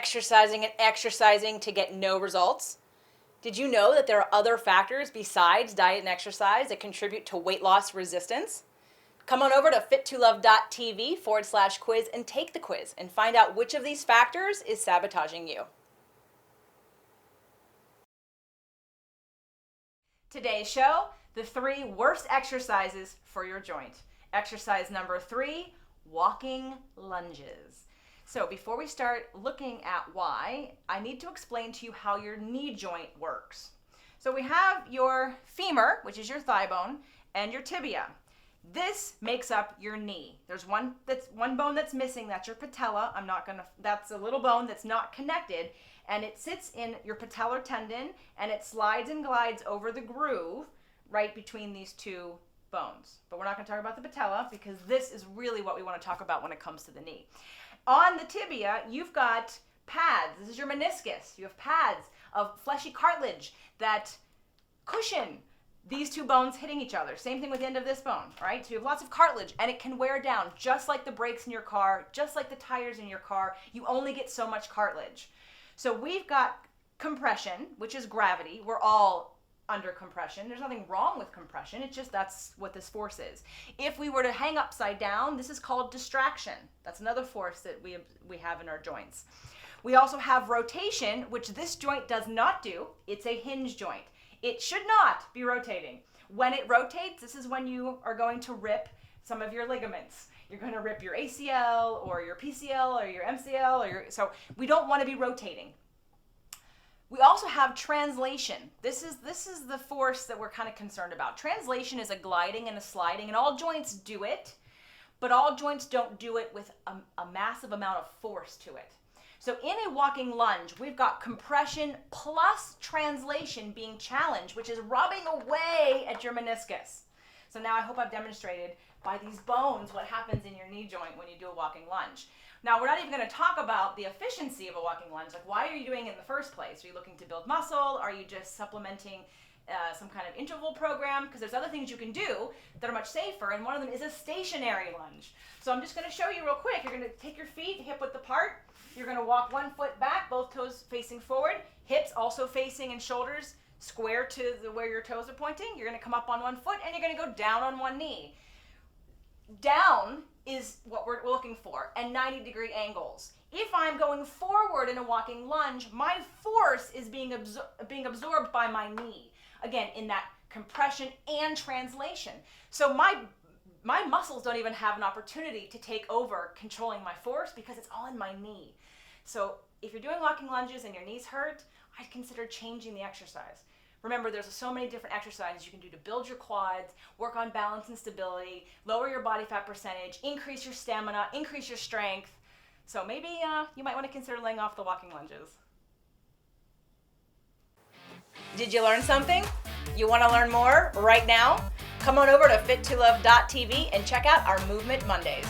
exercising to get no results? Did you know that there are other factors besides diet and exercise that contribute to weight loss resistance? Come on over to fit2love.tv/quiz and take the quiz and find out which of these factors is sabotaging you. Today's show, the 3 worst exercises for your joint. Exercise number 3, walking lunges. So before we start looking at why, I need to explain to you how your knee joint works. So we have your femur, which is your thigh bone, and your tibia. This makes up your knee. There's one bone that's missing, that's your patella. That's a little bone that's not connected, and it sits in your patellar tendon, and it slides and glides over the groove right between these 2 bones. But we're not going to talk about the patella because this is really what we want to talk about when it comes to the knee. On the tibia, you've got pads. This is your meniscus. You have pads of fleshy cartilage that cushion these 2 bones hitting each other. Same thing with the end of this bone, right? So you have lots of cartilage, and it can wear down, just like the brakes in your car, just like the tires in your car. You only get so much cartilage. So we've got compression, which is gravity. We're all under compression. There's nothing wrong with compression. It's just that's what this force is. If we were to hang upside down, this is called distraction. That's another force that we have in our joints. We also have rotation, which this joint does not do. It's a hinge joint. It should not be rotating. When it rotates, this is when you are going to rip some of your ligaments. You're going to rip your ACL or your PCL or your MCL. So we don't want to be rotating. We also have translation. This is the force that we're kind of concerned about. Translation is a gliding and a sliding, and all joints do it, but all joints don't do it with a massive amount of force to it. So in a walking lunge, we've got compression plus translation being challenged, which is rubbing away at your meniscus. So now I hope I've demonstrated by these bones what happens in your knee joint when you do a walking lunge. Now, we're not even going to talk about the efficiency of a walking lunge. Like, why are you doing it in the first place? Are you looking to build muscle? Are you just supplementing some kind of interval program? Because there's other things you can do that are much safer, and one of them is a stationary lunge. So I'm just going to show you real quick. You're going to take your feet hip width apart. You're going to walk 1 foot back, both toes facing forward, hips also facing and shoulders square to where your toes are pointing. You're going to come up on 1 foot, and you're going to go down on 1 knee. Down is what we're looking for, and 90-degree angles. If I'm going forward in a walking lunge, my force is being absorbed by my knee. Again, in that compression and translation. So my muscles don't even have an opportunity to take over controlling my force because it's all in my knee. So if you're doing walking lunges and your knees hurt, I'd consider changing the exercise. Remember, there's so many different exercises you can do to build your quads, work on balance and stability, lower your body fat percentage, increase your stamina, increase your strength. So maybe you might want to consider laying off the walking lunges. Did you learn something? You want to learn more right now? Come on over to fit2love.tv and check out our Movement Mondays.